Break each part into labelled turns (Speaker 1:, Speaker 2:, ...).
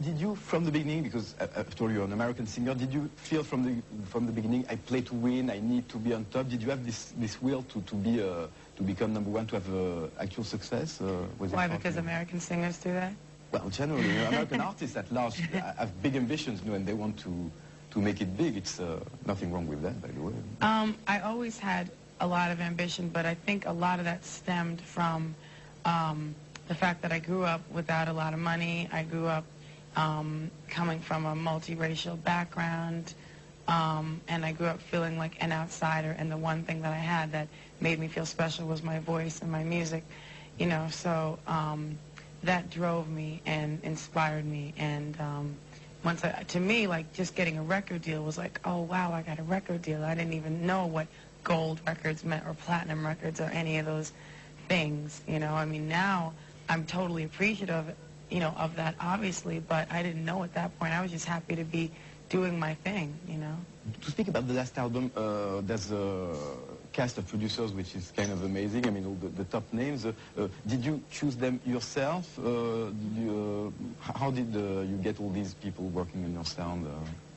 Speaker 1: Did you, from the beginning, because after all you're an American singer, did you feel from the beginning, I play to win, I need to be on top? Did you have this will to become number one, to have actual success?
Speaker 2: Why? Because American singers do that?
Speaker 1: Well, generally, American artists at large have big ambitions, and they want to make it big. It's nothing wrong with that, by the way.
Speaker 2: I always had a lot of ambition, but I think a lot of that stemmed from the fact that I grew up without a lot of money. I grew up coming from a multiracial background, and I grew up feeling like an outsider, and the one thing that I had that made me feel special was my voice and my music, so that drove me and inspired me. And to me, like, just getting a record deal was like, oh wow, I got a record deal. I didn't even know what gold records meant or platinum records or any of those things, I mean, now I'm totally appreciative of that, obviously, but I didn't know at that point. I was just happy to be doing my thing,
Speaker 1: To speak about the last album, there's a cast of producers which is kind of amazing. I mean, all the top names. Did you choose them yourself? How did you get all these people working on your sound?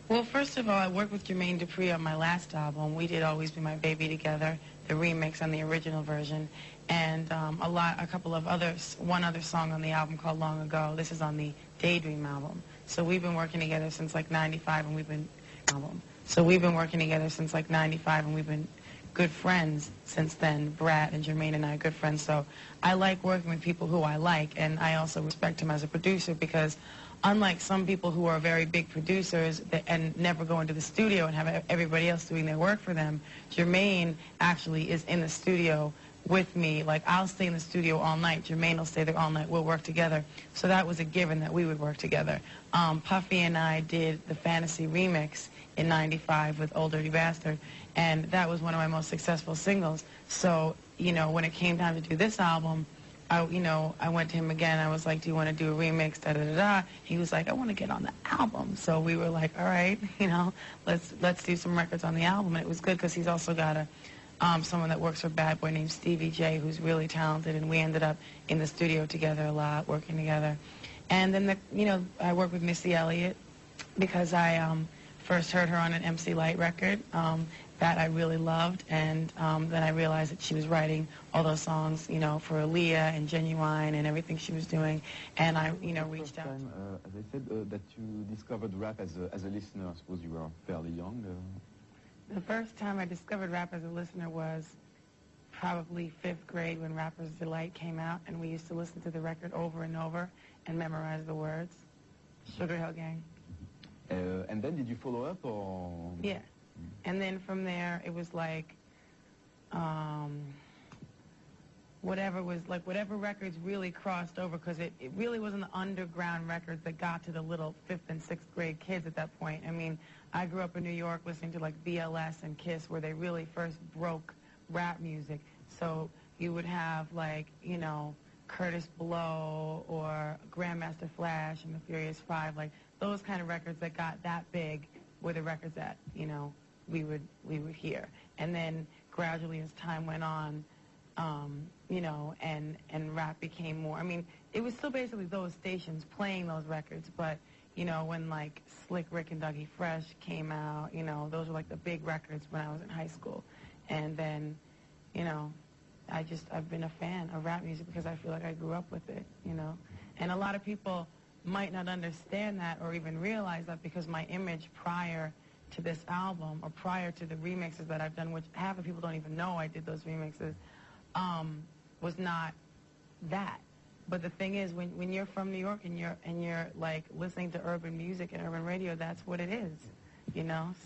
Speaker 2: Well, first of all, I worked with Jermaine Dupri on my last album. We did Always Be My Baby together, the remix on the original version, and one other song on the album called Long Ago. This is on the Daydream album. So we've been working together since like '95, and we've been good friends since then. Brad and Jermaine and I are good friends. So I like working with people who I like, and I also respect him as a producer, because unlike some people who are very big producers and never go into the studio and have everybody else doing their work for them, Jermaine actually is in the studio with me. Like, I'll stay in the studio all night. Jermaine will stay there all night. We'll work together. So that was a given that we would work together. Puffy and I did the Fantasy remix in '95 with Old Dirty Bastard, and that was one of my most successful singles. So, when it came time to do this album, I went to him again. I was like, do you want to do a remix, da-da-da-da? He was like, I want to get on the album. So we were like, all right, let's do some records on the album. And it was good because he's also got someone that works for Bad Boy named Stevie J, who's really talented, and we ended up in the studio together a lot, working together. And then, I worked with Missy Elliott because I first heard her on an MC Lyte record that I really loved, and then I realized that she was writing all those songs, for Aaliyah and Genuine and everything she was doing, and I, reached out.
Speaker 1: Time, as I said, that you discovered rap as a listener. I suppose you were fairly young.
Speaker 2: The first time I discovered rap as a listener was probably 5th grade when Rapper's Delight came out, and we used to listen to the record over and over and memorize the words. Sugar Hill Gang.
Speaker 1: And then did you follow up, or?
Speaker 2: Yeah. And then from there, it was like, whatever records really crossed over, because it really wasn't the underground records that got to the little 5th and 6th grade kids at that point. I mean, I grew up in New York listening to like BLS and Kiss, where they really first broke rap music. So you would have like, Curtis Blow or Grandmaster Flash and the Furious Five, like those kind of records that got that big were the records that, we would hear. And then gradually as time went on, and rap became more, I mean, it was still basically those stations playing those records, but, when like Slick Rick and Dougie Fresh came out, those were like the big records when I was in high school. And then, I've been a fan of rap music because I feel like I grew up with it, And a lot of people might not understand that or even realize that, because my image prior to this album or prior to the remixes that I've done, which half of people don't even know I did those remixes, was not that. But the thing is, when you're from New York and you're like listening to urban music and urban radio, that's what it is,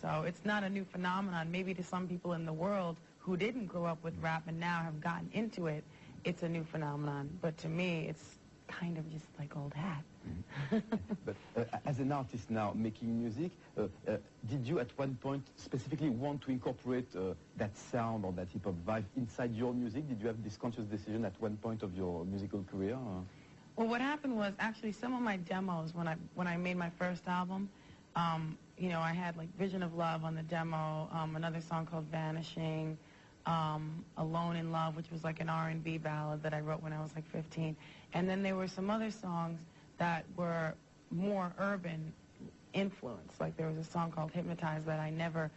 Speaker 2: So it's not a new phenomenon. Maybe to some people in the world who didn't grow up with rap and now have gotten into it, it's a new phenomenon. But to me, it's kind of just like old hat.
Speaker 1: But as an artist now making music, did you at one point specifically want to incorporate that sound or that hip-hop vibe inside your music? Did you have this conscious decision at one point of your musical career?
Speaker 2: Well, what happened was actually some of my demos when I made my first album, I had like Vision of Love on the demo, another song called Vanishing, Alone in Love, which was like an R&B ballad that I wrote when I was like 15. And then there were some other songs that were more urban influence. Like there was a song called Hypnotized that I never,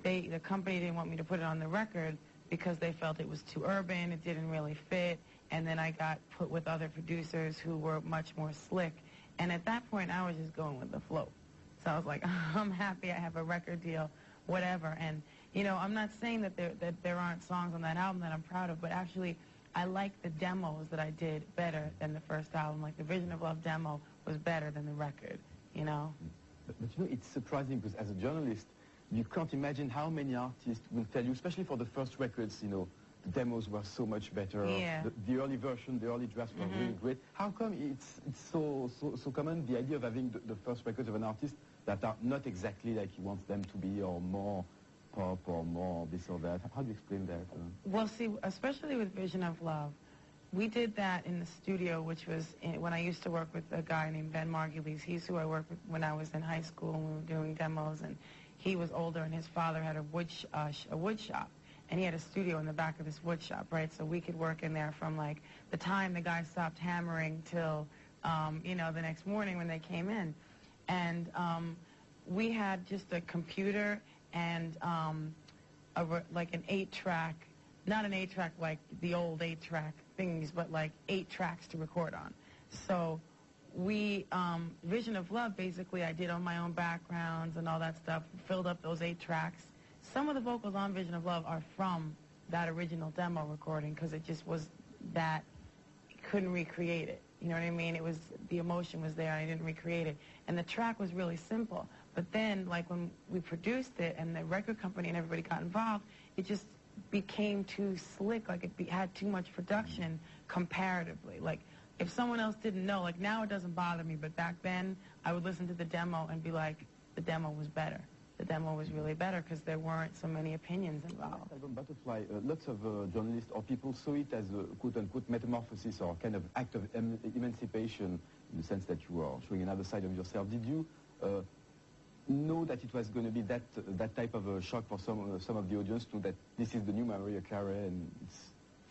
Speaker 2: the company didn't want me to put it on the record because they felt it was too urban, it didn't really fit, and then I got put with other producers who were much more slick. And at that point, I was just going with the flow. So I was like, I'm happy I have a record deal, whatever. And, you know, I'm not saying that there aren't songs on that album that I'm proud of, but actually I like the demos that I did better than the first album. Like the Vision of Love demo was better than the record, you know?
Speaker 1: But you know, it's surprising because as a journalist, you can't imagine how many artists will tell you, especially for the first records, you know, the demos were so much better.
Speaker 2: Yeah.
Speaker 1: The early version, the early drafts were really great. How come it's so common, the idea of having the first records of an artist that are not exactly like he wants them to be, or more pop, or more this or that? How do you explain that?
Speaker 2: Well, see, especially with Vision of Love, we did that in the studio, which was when I used to work with a guy named Ben Margulies. He's who I worked with when I was in high school and we were doing demos, and he was older and his father had a wood shop. And he had a studio in the back of this wood shop, right? So we could work in there from like the time the guy stopped hammering till, you know, the next morning when they came in. And we had just a computer and like an 8-track, not an 8-track like the old 8-track things, but like 8 tracks to record on. So we, Vision of Love, basically I did on my own backgrounds and all that stuff, filled up those 8 tracks. Some of the vocals on Vision of Love are from that original demo recording because it just was that, couldn't recreate it. You know what I mean? It was, the emotion was there and I didn't recreate it. And the track was really simple. But then, like when we produced it and the record company and everybody got involved, it just became too slick, like it had too much production comparatively. Like if someone else didn't know, like now it doesn't bother me, but back then I would listen to the demo and be like, the demo was better. The demo was really better because there weren't so many opinions involved.
Speaker 1: Album Butterfly, lots of journalists or people saw it as a quote-unquote metamorphosis or kind of act of emancipation in the sense that you are showing another side of yourself. Did you know that it was going to be that type of a shock for some of the audience to know that this is the new Mariah Carey and it's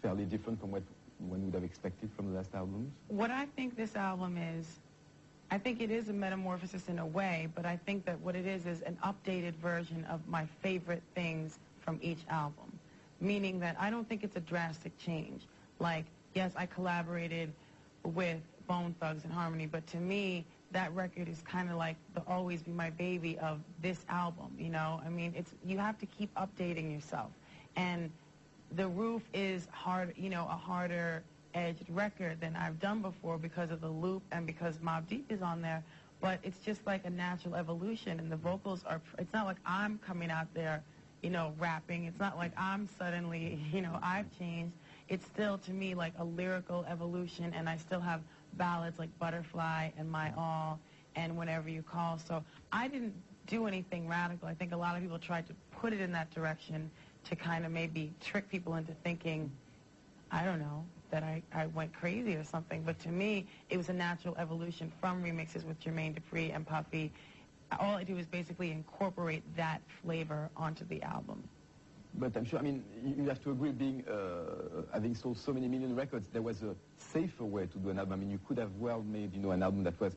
Speaker 1: fairly different from what one would have expected from the last albums?
Speaker 2: What I think this album is, I think it is a metamorphosis in a way, but I think that what it is an updated version of my favorite things from each album. Meaning that I don't think it's a drastic change. Like, yes, I collaborated with Bone Thugs and Harmony, but to me, that record is kind of like the Always Be My Baby of this album, you know? I mean, you have to keep updating yourself. And The Roof is hard, you know, a harder edged record than I've done before because of the loop and because Mobb Deep is on there, but it's just like a natural evolution, and the vocals are, it's not like I'm coming out there, you know, rapping. It's not like I'm suddenly, you know, I've changed. It's still, to me, like a lyrical evolution, and I still have ballads like Butterfly and My All and Whenever You Call. So I didn't do anything radical. I think a lot of people tried to put it in that direction to kind of maybe trick people into thinking, I don't know, that I went crazy or something. But to me, it was a natural evolution from remixes with Jermaine Dupri and Puffy. All I do is basically incorporate that flavor onto the album.
Speaker 1: But I'm sure, I mean, you have to agree, being having sold so many million records, there was a safer way to do an album. I mean, you could have well made, you know, an album that was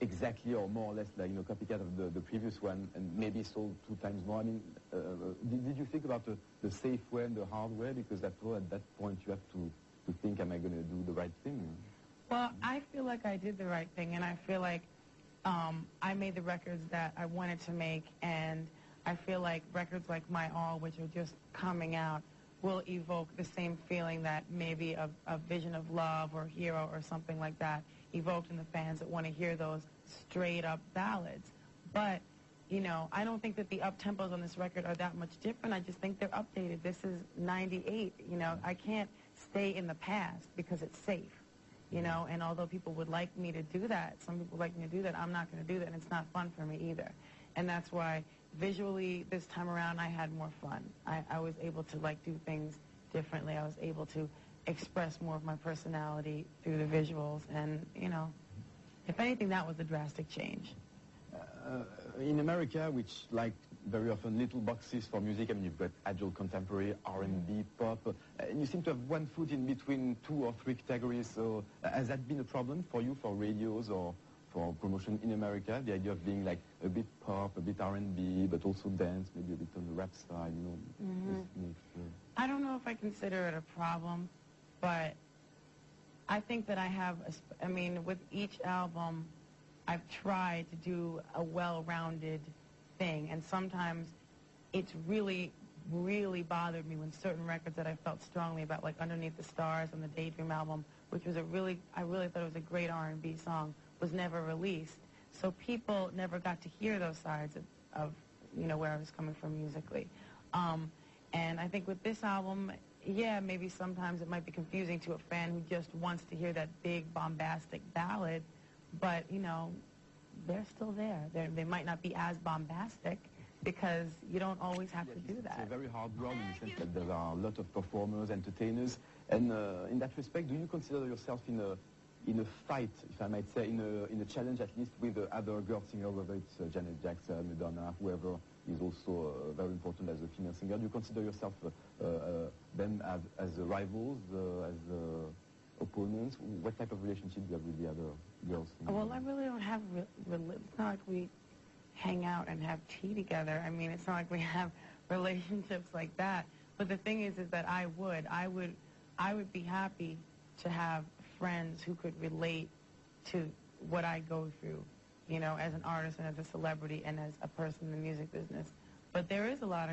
Speaker 1: exactly or more or less like, you know, copycat of the previous one and maybe sold 2 times more. I mean, did you think about the safe way and the hard way? Because after all, at that point, you have to think, am I going to do the right thing?
Speaker 2: Well, I feel like I did the right thing, and I feel like I made the records that I wanted to make, and I feel like records like My All, which are just coming out, will evoke the same feeling that maybe a Vision of Love or Hero or something like that evoked in the fans that want to hear those straight-up ballads. But, you know, I don't think that the up-tempos on this record are that much different. I just think they're updated. This is 98, you know. I can't stay in the past because it's safe, you know. And although people would like me to do that, some people like me to do that, I'm not going to do that, and it's not fun for me either. And that's why visually this time around I had more fun. I was able to, like, do things differently. I was able to express more of my personality through the visuals, and, you know, if anything, that was a drastic change.
Speaker 1: In America, which like very often little boxes for music, I mean, you've got agile contemporary, R&B, pop, and you seem to have one foot in between 2 or 3 categories. So has that been a problem for you, for radios or for promotion in America, the idea of being like a bit pop, a bit R&B, but also dance, maybe a bit on the rap side, you know.
Speaker 2: I don't know if I consider it a problem, but I think that I have, I mean, with each album, I've tried to do a well-rounded thing, and sometimes it's really bothered me when certain records that I felt strongly about, like Underneath the Stars on the Daydream album, which was I really thought it was a great R&B song, was never released. So people never got to hear those sides of you know, where I was coming from musically. And I think with this album, yeah, maybe sometimes it might be confusing to a fan who just wants to hear that big, bombastic ballad, but, you know, they're still there. They might not be as bombastic, because you don't always have to do that.
Speaker 1: It's a very hard world in the sense that there are a lot of performers, entertainers, and in that respect, do you consider yourself in a fight, if I might say, in a challenge at least with other girl singers, whether it's Janet Jackson, Madonna, whoever is also very important as a female singer? Do you consider yourself them as rivals, as opponents? What type of relationship do you have with the other girls?
Speaker 2: Well, I really don't have, it's not like we hang out and have tea together. I mean, it's not like we have relationships like that. But the thing is that I would be happy to have friends who could relate to what I go through, you know, as an artist and as a celebrity and as a person in the music business. But there is a lot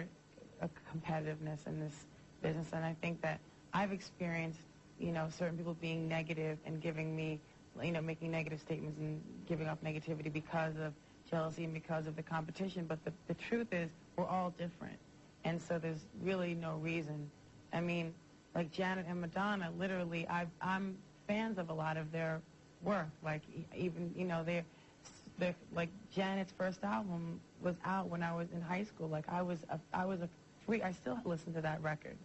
Speaker 2: of competitiveness in this business, and I think that I've experienced, you know, certain people being negative and giving me, you know, making negative statements and giving off negativity because of jealousy and because of the competition. But the truth is, we're all different. And so there's really no reason. I mean, like Janet and Madonna, literally, I'm fans of a lot of their work. Like, even, you know, they're like, Janet's first album was out when I was in high school. Like, I still listen to that record,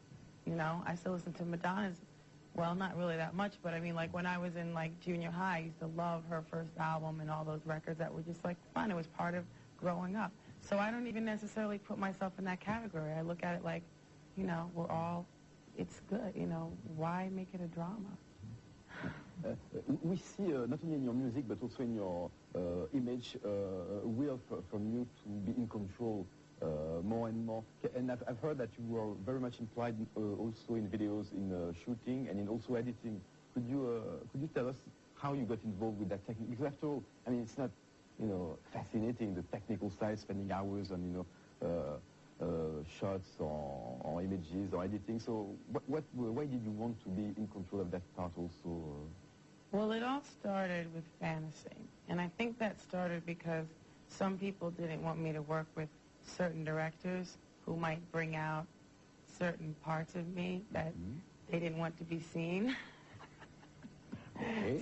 Speaker 2: you know? I still listen to Madonna's, well, not really that much, but I mean, like, when I was in, like, junior high, I used to love her first album and all those records that were just, like, fun. It was part of growing up. So I don't even necessarily put myself in that category. I look at it like, you know, we're all, it's good, you know, why make it a drama?
Speaker 1: We see, not only in your music, but also in your image, a will from you to be in control more and more. And I've heard that you were very much implied also in videos, in shooting, and in also editing. Could you tell us how you got involved with that technique? Because after all, I mean, it's not, you know, fascinating, the technical side, spending hours on, you know, shots or images or editing. So why did you want to be in control of that part also?
Speaker 2: Well, it all started with fantasy. And I think that started because some people didn't want me to work with certain directors who might bring out certain parts of me that they didn't want to be seen.
Speaker 1: Okay.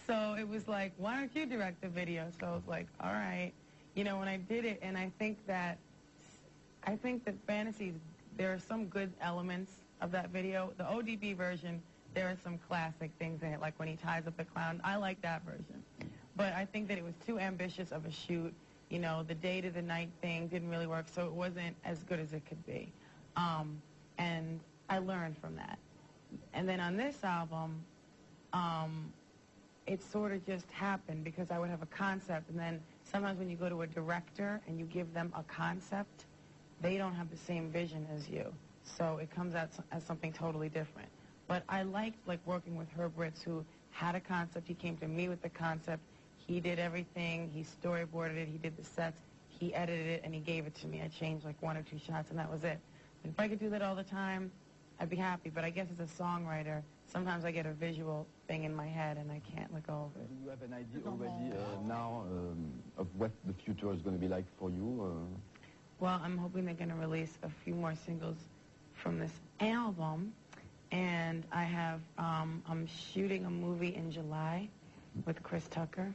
Speaker 2: So it was like, why don't you direct the video? So I was like, all right. You know, when I did it, and I think that fantasies, there are some good elements of that video. The ODB version, there are some classic things in it, like when he ties up the clown. I like that version. But I think that it was too ambitious of a shoot. You know, the day to the night thing didn't really work, so it wasn't as good as it could be. And I learned from that. And then on this album, it sort of just happened because I would have a concept, and then sometimes when you go to a director and you give them a concept, they don't have the same vision as you. So it comes out as something totally different. But I liked, like, working with Herb Ritz, who had a concept. He came to me with the concept. He did everything. He storyboarded it. He did the sets. He edited it, and he gave it to me. I changed, like, 1 or 2 shots, and that was it. And if I could do that all the time, I'd be happy. But I guess as a songwriter, sometimes I get a visual thing in my head, and I can't let go of it.
Speaker 1: Do you have an idea already now of what the future is going to be like for you?
Speaker 2: Well, I'm hoping they're going to release a few more singles from this album. And I have, I'm shooting a movie in July with Chris Tucker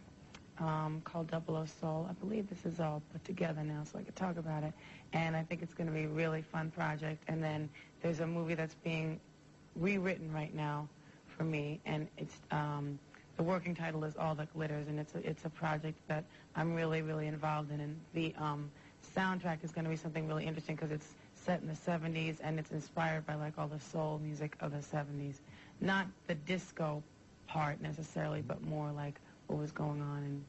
Speaker 2: called 00 Soul. I believe this is all put together now so I can talk about it. And I think it's going to be a really fun project. And then there's a movie that's being rewritten right now for me. And it's, the working title is All That Glitters. And it's a project that I'm really, really involved in. And the soundtrack is going to be something really interesting because it's set in the 70s, and it's inspired by, like, all the soul music of the 70s. Not the disco part necessarily, but more like what was going on in,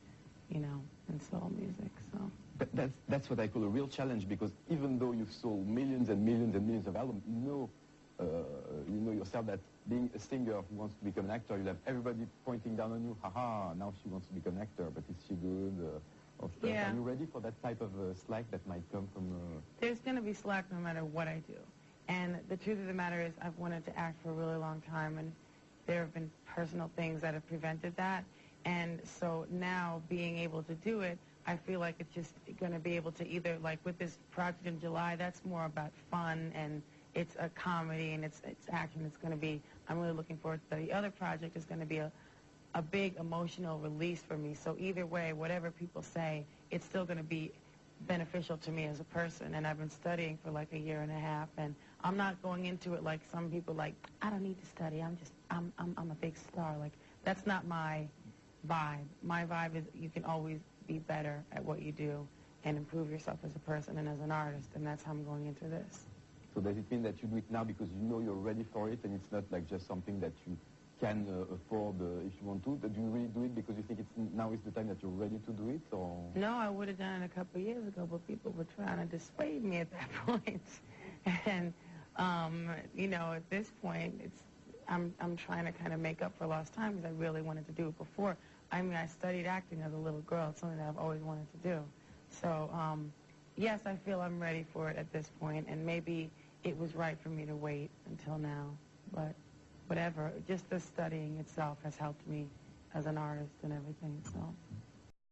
Speaker 2: you know, in soul music. So
Speaker 1: That's what I call a real challenge, because even though you've sold millions and millions and millions of albums, you know yourself that being a singer who wants to become an actor, you'll have everybody pointing down on you, haha, now she wants to become an actor, but is she good? Or stuff.
Speaker 2: Yeah.
Speaker 1: Are you ready for that type of slack that might come from...
Speaker 2: There's going to be slack no matter what I do. And the truth of the matter is I've wanted to act for a really long time, and there have been personal things that have prevented that. And so now being able to do it, I feel like it's just going to be able to either, like with this project in July, that's more about fun, and it's a comedy, and it's action. It's going to be, I'm really looking forward to that. The other project is going to be a big emotional release for me. So either way, whatever people say, it's still going to be beneficial to me as a person. And I've been studying for like a year and a half, and I'm not going into it like some people, like, I don't need to study. I'm a big star. Like, that's not my vibe. My vibe is you can always be better at what you do and improve yourself as a person and as an artist, and that's how I'm going into this.
Speaker 1: So does it mean that you do it now because you know you're ready for it, and it's not like just something that you can afford if you want to? Do you really do it because you think now is the time that you're ready to do it? Or?
Speaker 2: No, I would have done it a couple of years ago, but people were trying to dissuade me at that point. And, you know, at this point, I'm trying to kind of make up for lost time because I really wanted to do it before. I mean, I studied acting as a little girl. It's something that I've always wanted to do. So, yes, I feel I'm ready for it at this point, and maybe it was right for me to wait until now. But whatever, just the studying itself has helped me as an artist and everything, so...